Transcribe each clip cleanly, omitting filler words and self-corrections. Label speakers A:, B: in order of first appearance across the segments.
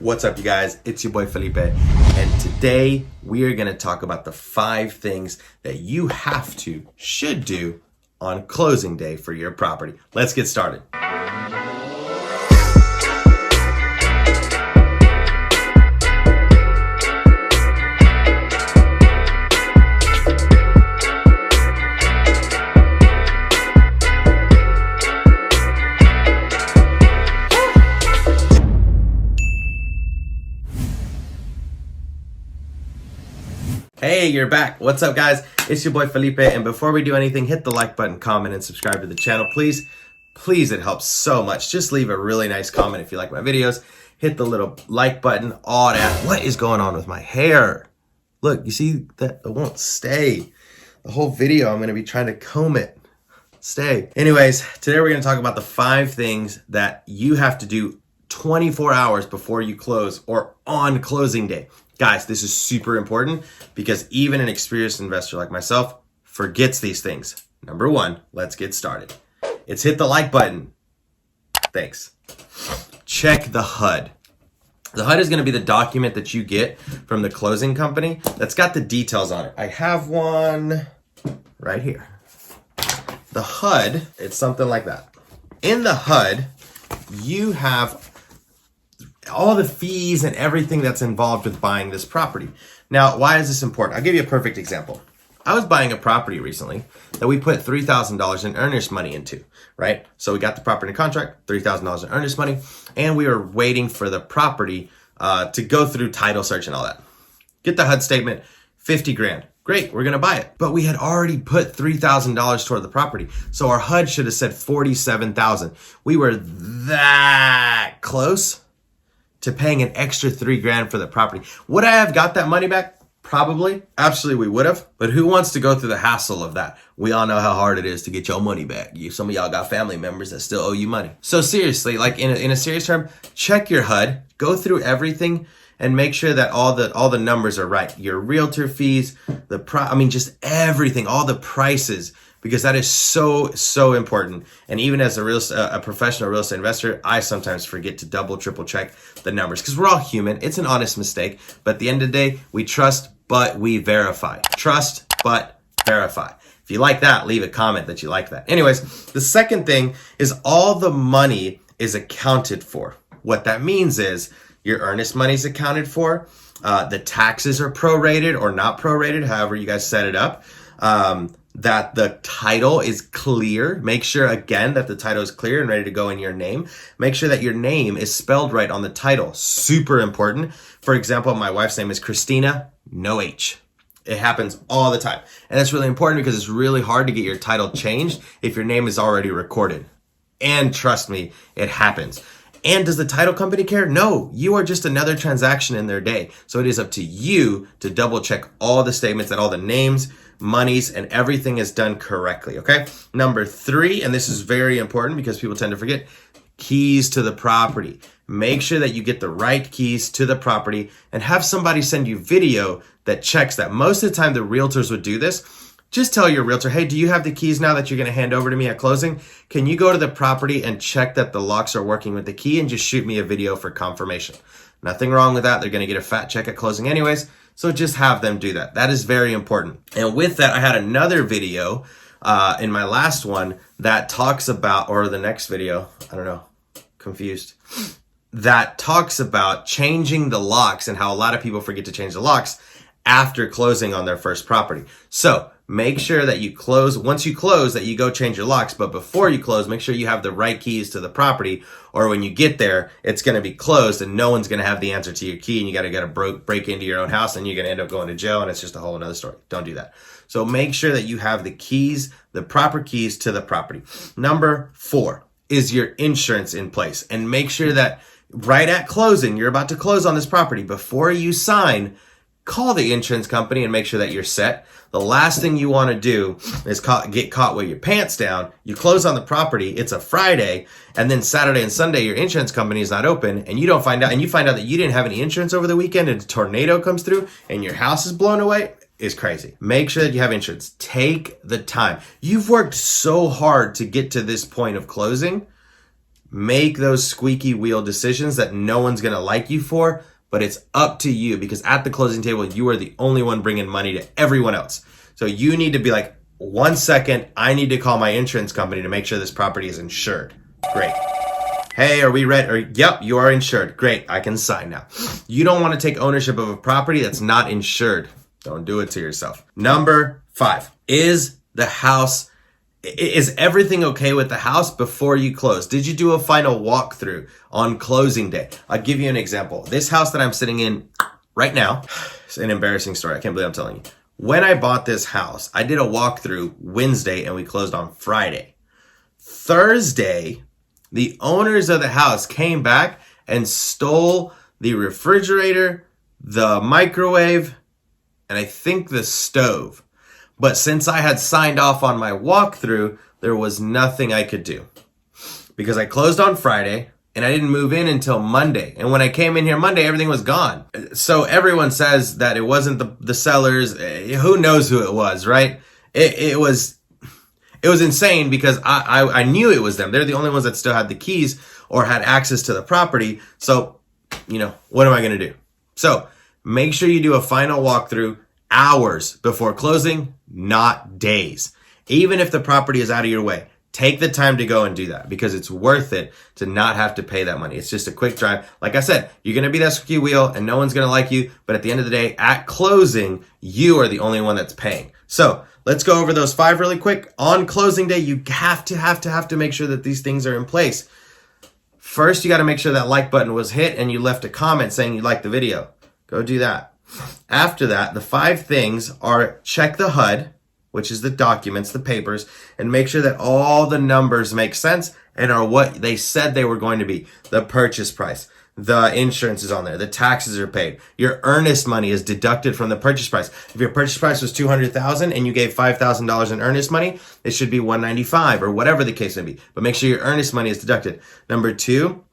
A: What's up, you guys? It's your boy Felipe, and today we are going to talk about the 5 things that you should do on closing day for your property. Let's get started. Hey, you're back. What's up, guys? It's your boy Felipe, and before we do anything, hit the like button, comment, and subscribe to the channel, please. Please, it helps so much. Just leave a really nice comment if you like my videos. Hit the little like button, all that. What is going on with my hair? Look, you see that? It won't stay. The whole video, I'm going to be trying to comb it. Stay. Anyways, today we're going to talk about the 5 things that you have to do 24 hours before you close or on closing day. Guys, this is super important because even an experienced investor like myself forgets these things. Number 1, let's get started. It's hit the like button. Thanks. Check the HUD. The HUD is going to be the document that you get from the closing company that's got the details on it. I have one right here. The HUD, it's something like that. In the HUD, you have all the fees and everything that's involved with buying this property. Now, why is this important? I'll give you a perfect example. I was buying a property recently that we put $3,000 in earnest money into, right? So we got the property contract, $3,000 in earnest money, and we were waiting for the property to go through title search and all that. Get the HUD statement, 50 grand. Great, we're gonna buy it. But we had already put $3,000 toward the property. So our HUD should have said $47,000. We were that close to paying an extra $3 grand for the property. Would I have got that money back? Probably. Absolutely, we would have. But who wants to go through the hassle of that? We all know how hard it is to get your money back. Some of y'all got family members that still owe you money. So seriously, like in a serious term, check your HUD, go through everything, and make sure that all the numbers are right. Your realtor fees, just everything, all the prices, because that is so important. And even as a professional real estate investor, I sometimes forget to double, triple check the numbers because we're all human. It's an honest mistake. But at the end of the day, we trust, but we verify. Trust, but verify. If you like that, leave a comment that you like that. Anyways, the second thing is all the money is accounted for. What that means is your earnest money is accounted for. The taxes are prorated or not prorated, however you guys set it up. That the title is clear. Make sure again that the title is clear and ready to go in your name. Make sure that your name is spelled right on the title. Super important. For example, my wife's name is Christina, no H. It happens all the time. And that's really important because it's really hard to get your title changed if your name is already recorded. And trust me, it happens. And does the title company care? No, you are just another transaction in their day. So it is up to you to double check all the statements, that all the names, monies, and everything is done correctly, okay? Number 3, and this is very important because people tend to forget, keys to the property. Make sure that you get the right keys to the property and have somebody send you video that checks that. Most of the time, the realtors would do this. Just tell your realtor, hey, do you have the keys now that you're going to hand over to me at closing? Can you go to the property and check that the locks are working with the key and just shoot me a video for confirmation? Nothing wrong with that. They're going to get a fat check at closing anyways. So just have them do that. That is very important. And with that, I had another video in my last one that talks about, or the next video, I don't know, confused, that talks about changing the locks and how a lot of people forget to change the locks after closing on their first property. So make sure that you close, once you close, that you go change your locks. But before you close, make sure you have the right keys to the property, or when you get there, it's going to be closed and no one's going to have the answer to your key and you got to break into your own house and you're going to end up going to jail and it's just a whole another story. Don't do that. So make sure that you have the keys, the proper keys to the property. Number 4 is your insurance in place, and make sure that right at closing, you're about to close on this property, before you sign, call the insurance company and make sure that you're set. The last thing you want to do is get caught with your pants down. You close on the property, it's a Friday, and then Saturday and Sunday your insurance company is not open, and you find out that you didn't have any insurance over the weekend and a tornado comes through and your house is blown away. Is crazy. Make sure that you have insurance. Take the time. You've worked so hard to get to this point of closing. make those squeaky wheel decisions that no one's going to like you for, but it's up to you, because at the closing table, you are the only one bringing money to everyone else. So you need to be like, 1 second, I need to call my insurance company to make sure this property is insured. Great. Hey, are we ready? Or, yep, you are insured. Great, I can sign now. You don't want to take ownership of a property that's not insured. Don't do it to yourself. Number 5, is everything okay with the house before you close? Did you do a final walkthrough on closing day? I'll give you an example. This house that I'm sitting in right now, it's an embarrassing story. I can't believe I'm telling you. When I bought this house, I did a walkthrough Wednesday and we closed on Friday. Thursday, the owners of the house came back and stole the refrigerator, the microwave, and I think the stove. But since I had signed off on my walkthrough, there was nothing I could do, because I closed on Friday and I didn't move in until Monday. And when I came in here Monday, everything was gone. So everyone says that it wasn't the sellers. Who knows who it was, right? It was insane, because I knew it was them. They're the only ones that still had the keys or had access to the property. So, what am I going to do? So make sure you do a final walkthrough hours before closing, not days. Even if the property is out of your way, take the time to go and do that, because it's worth it to not have to pay that money. It's just a quick drive. Like I said, you're going to be that squeaky wheel and no one's going to like you. But at the end of the day, at closing, you are the only one that's paying. So let's go over those 5 really quick. On closing day, you have to make sure that these things are in place. First, you got to make sure that like button was hit and you left a comment saying you liked the video. Go do that. After that, the 5 things are: check the HUD, which is the documents, the papers, and make sure that all the numbers make sense and are what they said they were going to be. The purchase price, the insurance is on there, the taxes are paid, your earnest money is deducted from the purchase price. If your purchase price was $200,000 and you gave $5,000 in earnest money, it should be $195 or whatever the case may be. But make sure your earnest money is deducted. Number 2,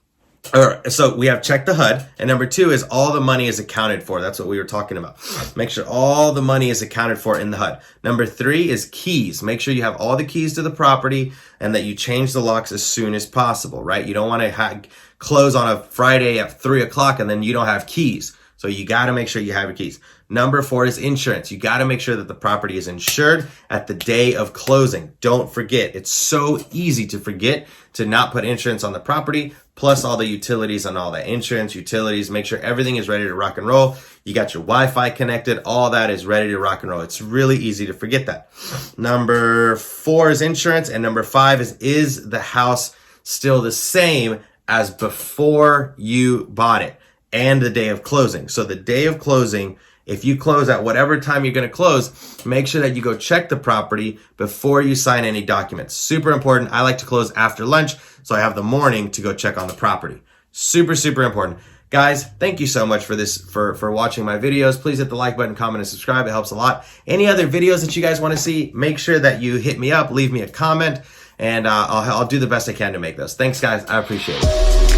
A: so we have check the HUD, and number 2 is all the money is accounted for. That's what we were talking about. Make sure all the money is accounted for in the HUD. Number 3 is keys. Make sure you have all the keys to the property and that you change the locks as soon as possible, right? You don't want to close on a Friday at 3 o'clock and then you don't have keys. So you got to make sure you have your keys. Number 4 is insurance. You got to make sure that the property is insured at the day of closing. Don't forget. It's so easy to forget to not put insurance on the property, plus all the utilities and all the insurance, utilities. Make sure everything is ready to rock and roll. You got your Wi-Fi connected. All that is ready to rock and roll. It's really easy to forget that. Number 4 is insurance. And number 5 is the house still the same as before you bought it? And the day of closing. So the day of closing, if you close at whatever time you're going to close, make sure that you go check the property before you sign any documents. Super important. I like to close after lunch, so I have the morning to go check on the property. Super, super important. Guys, thank you so much for watching my videos. Please hit the like button, comment, and subscribe. It helps a lot. Any other videos that you guys want to see, make sure that you hit me up, leave me a comment, and I'll do the best I can to make those. Thanks, guys. I appreciate it.